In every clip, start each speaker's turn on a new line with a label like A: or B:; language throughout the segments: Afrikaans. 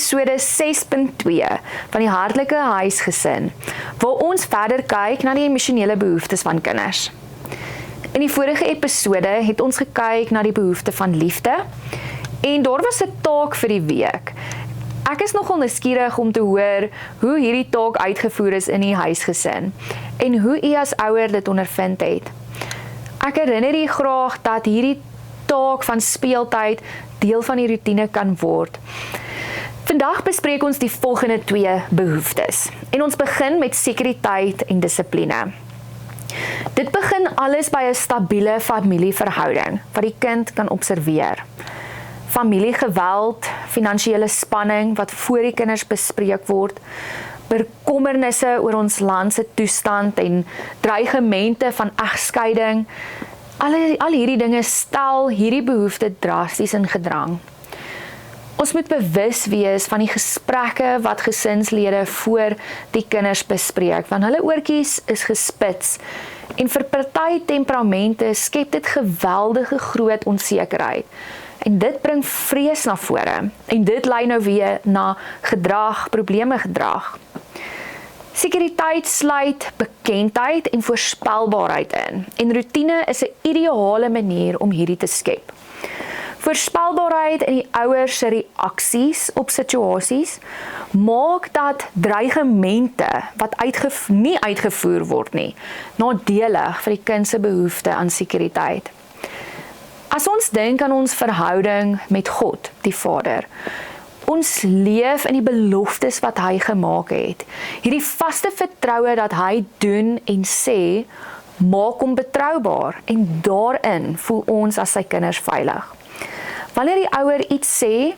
A: episode 6.2 van die hartlike huisgesin, waar ons verder kyk na die emosionele behoeftes van kinders. In die vorige episode het ons gekyk na die behoefte van liefde, en daar was 'n taak vir die week. Ek is nogal nuuskierig om te hoor hoe hierdie taak uitgevoer is in die huisgesin, en hoe u as ouer dit ondervind het. Ek herinner u graag dat hierdie taak van speeltyd deel van die roetine kan word. Vandag bespreek ons die volgende 2 behoeftes, en ons begin met sekuriteit en dissipline. Dit begin alles by 'n stabiele familieverhouding, wat die kind kan observeer. Familiegeweld, finansiële spanning wat voor die kinders bespreek word, bekommernisse oor ons land se toestand en dreigemente van egskeiding, al hierdie dinge stel hierdie behoefte drasties in gedrang. Ons moet bewus wees van die gesprekke wat gesinslede voor die kinders bespreek, want hulle oortjies is gespits, en vir party temperamente skep dit geweldige groot onsekerheid, en dit bring vrees na vore, en dit lei nou weer na problemegedrag. Sekuriteit sluit bekendheid en voorspelbaarheid in, en roetine is 'n ideale manier om hierdie te skep. Voorspelbaarheid in die ouers se reaksies op situasies maak dat dreigemente wat nie uitgevoer word nie, nadelig vir die kind se behoefte aan sekuriteit. As ons dink aan ons verhouding met God, die Vader, ons leef in die beloftes wat hy gemaak het. Hierdie vaste vertroue dat hy doen en sê, maak hom betroubaar, en daarin voel ons as sy kinders veilig. Wanneer die ouer iets sê,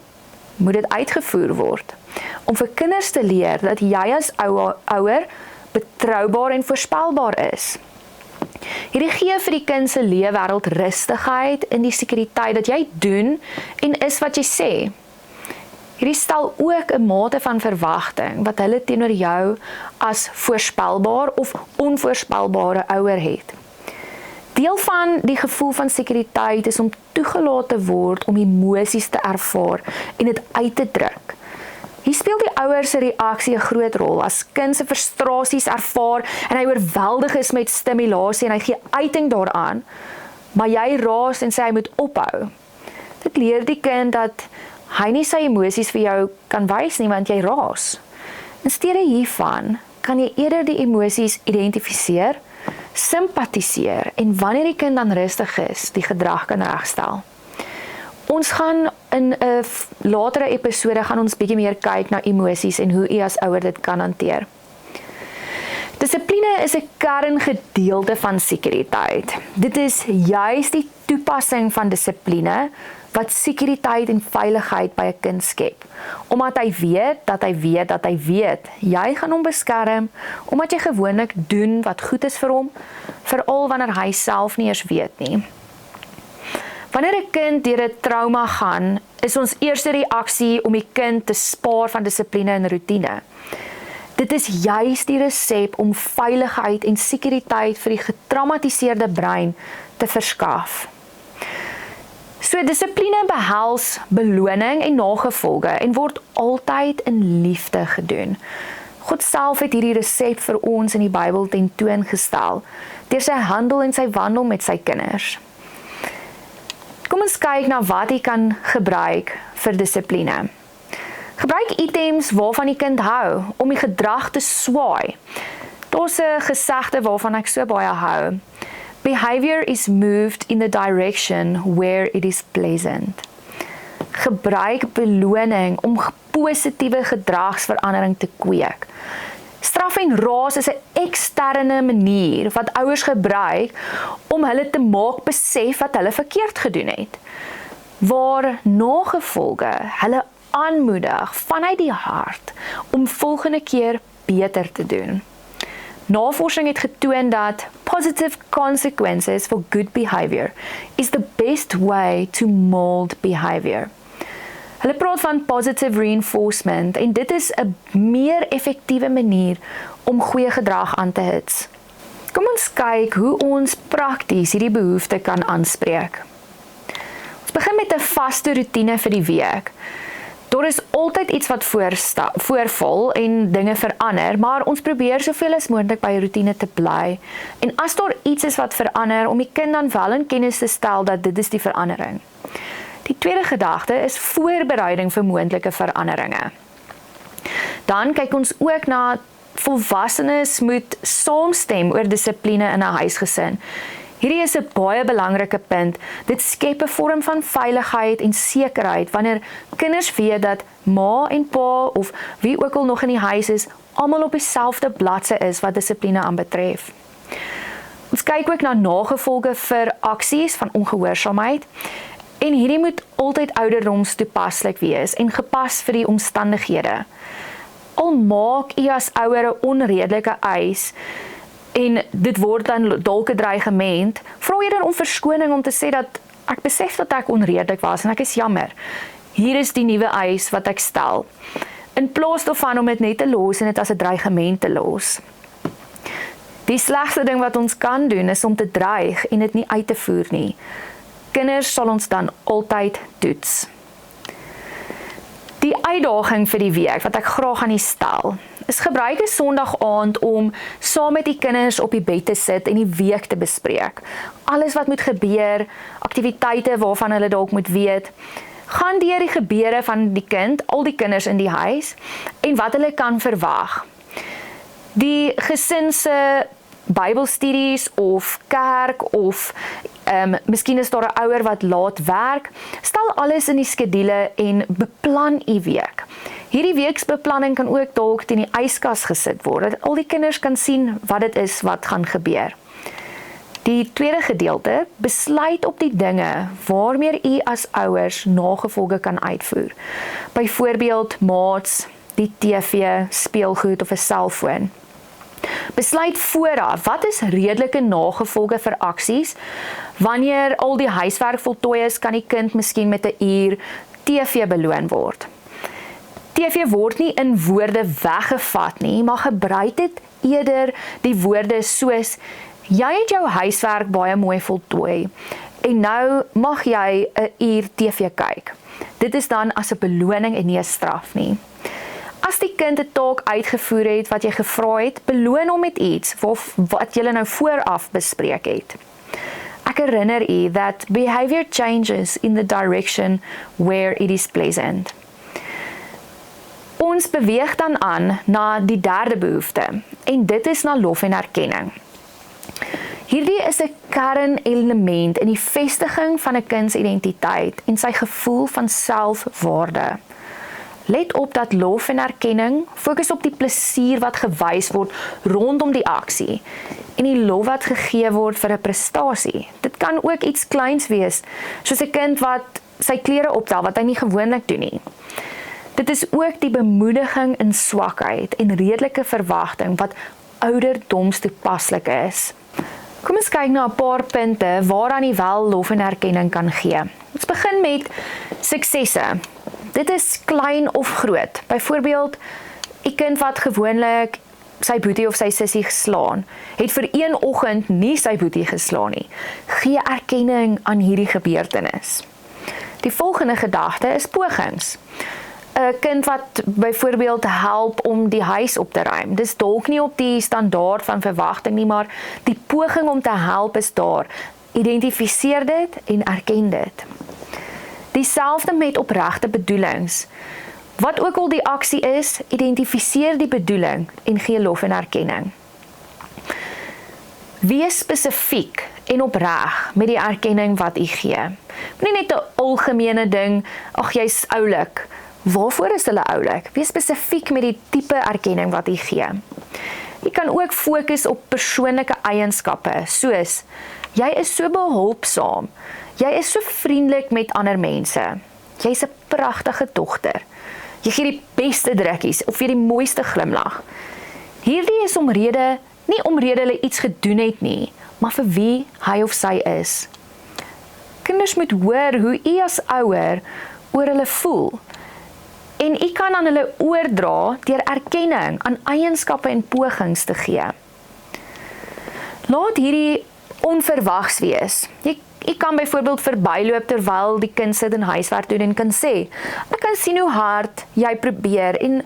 A: moet dit uitgevoer word, om vir kinders te leer dat jy as ouer betroubaar en voorspelbaar is. Hierdie gee vir die kind se leefwêreld rustigheid in die sekuriteit dat jy doen en is wat jy sê. Hierdie stel ook 'n mate van verwagting wat hulle teenoor jou as voorspelbaar of onvoorspelbare ouer het. Deel van die gevoel van sekuriteit is om toegelaat te word om emosies te ervaar en dit uit te druk. Hier speel die ouer se reaksie 'n groot rol. As kind se frustrasies ervaar en hy oorweldig is met stimulasie en hy gee uiting daaraan, maar jy raas en sê hy moet ophou. Dit leer die kind dat hy nie sy emosies vir jou kan wys nie, want jy raas. In steede hiervan kan jy eerder die emosies identifiseer, simpatiseer, en wanneer die kind dan rustig is, die gedrag kan regstel. Ons gaan in 'n latere episode gaan ons bietjie meer kyk na emosies en hoe u as ouer dit kan hanteer. Dissipline is 'n kerngedeelte van sekuriteit. Dit is juis die toepassing van dissipline wat sekuriteit en veiligheid by 'n kind skep. Omdat hy weet, jy gaan hom beskerm, omdat jy gewoonlik doen wat goed is vir hom, veral wanneer hy self nie eers weet nie. Wanneer 'n kind deur 'n trauma gaan, is ons eerste reaksie om die kind te spaar van dissipline en roetine. Dit is juis die resep om veiligheid en sekuriteit vir die getraumatiseerde brein te verskaf. So dissipline behels beloning en nagevolge en word altyd in liefde gedoen. God self het hierdie resep vir ons in die Bybel tentoongestel, deur sy handel en sy wandel met sy kinders. Kom ons kyk na wat jy kan gebruik vir dissipline. Gebruik items waarvan die kind hou, om die gedrag te swaai. Daar's 'n gesegde waarvan ek so baie hou. Behavior is moved in the direction where it is pleasant. Gebruik beloning om positiewe gedragsverandering te kweek. Straf en raas is 'n eksterne manier wat ouers gebruik om hulle te maak besef wat hulle verkeerd gedoen het, waar nagevolge hulle aanmoedig vanuit die hart om volgende keer beter te doen. Navorsing het getoon dat positive consequences for good behavior is the best way to mold behavior. Hulle praat van positive reinforcement en dit is 'n meer effektiewe manier om goeie gedrag aan te hits. Kom ons kyk hoe ons prakties hierdie behoefte kan aanspreek. Ons begin met 'n vaste roetine vir die week. Daar is altyd iets wat voorval en dinge verander, maar ons probeer soveel as moontlik by routine te bly. En as daar iets is wat verander, om die kind dan wel in kennis te stel dat dit is die verandering. Die tweede gedagte is voorbereiding vir moontlike veranderinge. Dan kyk ons ook na volwassenes moet saamstem oor dissipline in 'n huisgesin. Hierdie is 'n baie belangrike punt. Dit skep 'n vorm van veiligheid en sekerheid wanneer kinders weet dat ma en pa of wie ook al nog in die huis is, almal op dieselfde bladsy is wat dissipline aanbetref. Ons kyk ook na nagevolge vir aksies van ongehoorsaamheid. En hierdie moet altyd ouderdoms toepaslik wees en gepas vir die omstandighede. Al maak u as ouer 'n onredelike eis en dit word dan dalk 'n dreigement, vra jy dan om verskoning om te sê dat ek besef dat ek onredelik was en ek is jammer. Hier is die nuwe eis wat ek stel. In plaas daarvan om dit net te los en dit as 'n dreigement te los. Die slegste ding wat ons kan doen is om te dreig en dit nie uit te voer nie. Kinders sal ons dan altyd toets. Die uitdaging vir die week wat ek graag aan u stel, is gebruik 'n Sondag aand om saam met die kinders op die bed te sit en die week te bespreek. Alles wat moet gebeur, aktiwiteite waarvan hulle dalk moet weet. Gaan deur die gebeure van die kind, al die kinders in die huis en wat hulle kan verwag. Die gesin se Bybelstudies of kerk of miskien is daar 'n ouer wat laat werk. Stel alles in die skedule en beplan u week. Hierdie weeksbeplanning kan ook dalk teen die yskas gesit word, dat al die kinders kan sien wat dit is wat gaan gebeur. Die tweede gedeelte, besluit op die dinge waarmee u as ouers nagevolge kan uitvoer. Byvoorbeeld maats, die TV, speelgoed of 'n selfoon. Besluit vooraf, wat is redelike nagevolge vir aksies? Wanneer al die huiswerk voltooi is, kan die kind miskien met 'n uur TV beloon word. TV word nie in woorde weggevat nie, maar gebruik dit eerder die woorde soos, jy het jou huiswerk baie mooi voltooi, en nou mag jy 'n uur TV kyk. Dit is dan as 'n beloning en nie 'n straf nie. As die kind 'n taak uitgevoer het wat jy gevra het, beloon hom met iets wat julle nou vooraf bespreek het. Ek herinner u that behavior changes in the direction where it is pleasant. Ons beweeg dan aan na die derde behoefte, en dit is na lof en erkenning. Hierdie is 'n kernelement in die vestiging van 'n kind se identiteit en sy gevoel van selfwaarde. Let op dat lof en erkenning fokus op die plesier wat gewys word rondom die aksie en die lof wat gegee word vir 'n prestasie. Dit kan ook iets kleins wees, soos 'n kind wat sy klere optel wat hy nie gewoonlik doen nie. Dit is ook die bemoediging in swakheid en redelike verwagting wat ouderdoms toepaslik is. Kom ons kyk na 'n paar punte waaraan jy wel lof en erkenning kan gee. Ons begin met suksesse. Dit is klein of groot. Byvoorbeeld, 'n kind wat gewoonlik sy boetie of sy sussie geslaan, het vir een oggend nie sy boetie geslaan nie. Gee erkenning aan hierdie gebeurtenis. Die volgende gedagte is pogings. 'n Kind wat byvoorbeeld help om die huis op te ruim. Dis dalk nie op die standaard van verwagting nie, maar die poging om te help is daar. Identifiseer dit en erken dit. Dieselfde met opregte bedoelings. Wat ook al die aksie is, identifiseer die bedoeling en gee lof en erkenning. Wees spesifiek en opreg met die erkenning wat u gee. Nie net 'n algemene ding, ag jy's oulik. Waarvoor is hulle oulik? Wees spesifiek met die tipe erkenning wat u gee. Jy kan ook fokus op persoonlike eienskappe, soos, jy is so behulpsaam, jy is so vriendelik met ander mense, jy's 'n pragtige dogter, jy gee die beste drukkies, of jy die mooiste glimlag. Hierdie is nie omrede hulle iets gedoen het nie, maar vir wie hy of sy is. Kinders moet hoor hoe u as ouer oor hulle voel, en u kan aan hulle oordra deur erkenning aan eienskappe en pogings te gee. Laat hierdie onverwags wees. Jy Jy kan byvoorbeeld verbyloop terwyl die kind sit en huiswerk doen en kan sê, ek kan sien hoe hard jy probeer en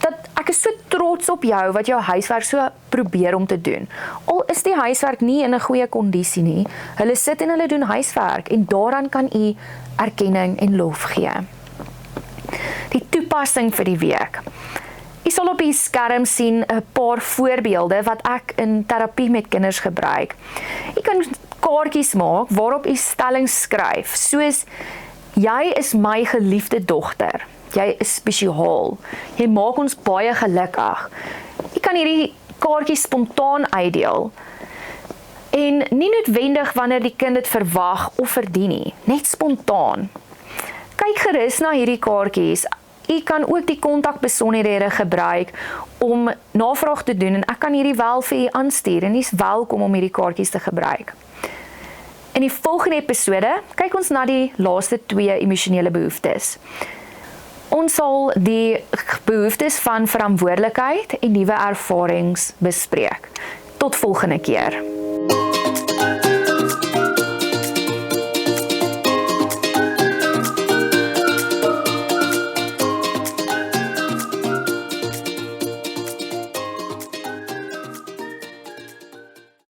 A: dat ek is so trots op jou wat jou huiswerk so probeer om te doen. Al is die huiswerk nie in 'n goeie kondisie nie, hulle sit en hulle doen huiswerk en daaraan kan u erkenning en lof gee. Die toepassing vir die week. Jy sal op die skerm sien 'n paar voorbeelde wat ek in terapie met kinders gebruik. Jy kan kaartjies maak waarop jy stellings skryf, soos jy is my geliefde dogter, jy is spesiaal, jy maak ons baie gelukkig. Jy kan hierdie kaartjies spontaan uitdeel en nie noodwendig wanneer die kind dit verwag of verdien nie, net spontaan. Kyk gerus na hierdie kaartjies. U kan ook die kontakbesonderhede gebruik om navraag te doen en ek kan hierdie wel vir u aanstuur en u is welkom om hierdie kaartjies te gebruik. In die volgende episode kyk ons na die laaste 2 emosionele behoeftes. Ons sal die behoeftes van verantwoordelikheid en nuwe ervarings bespreek. Tot volgende keer.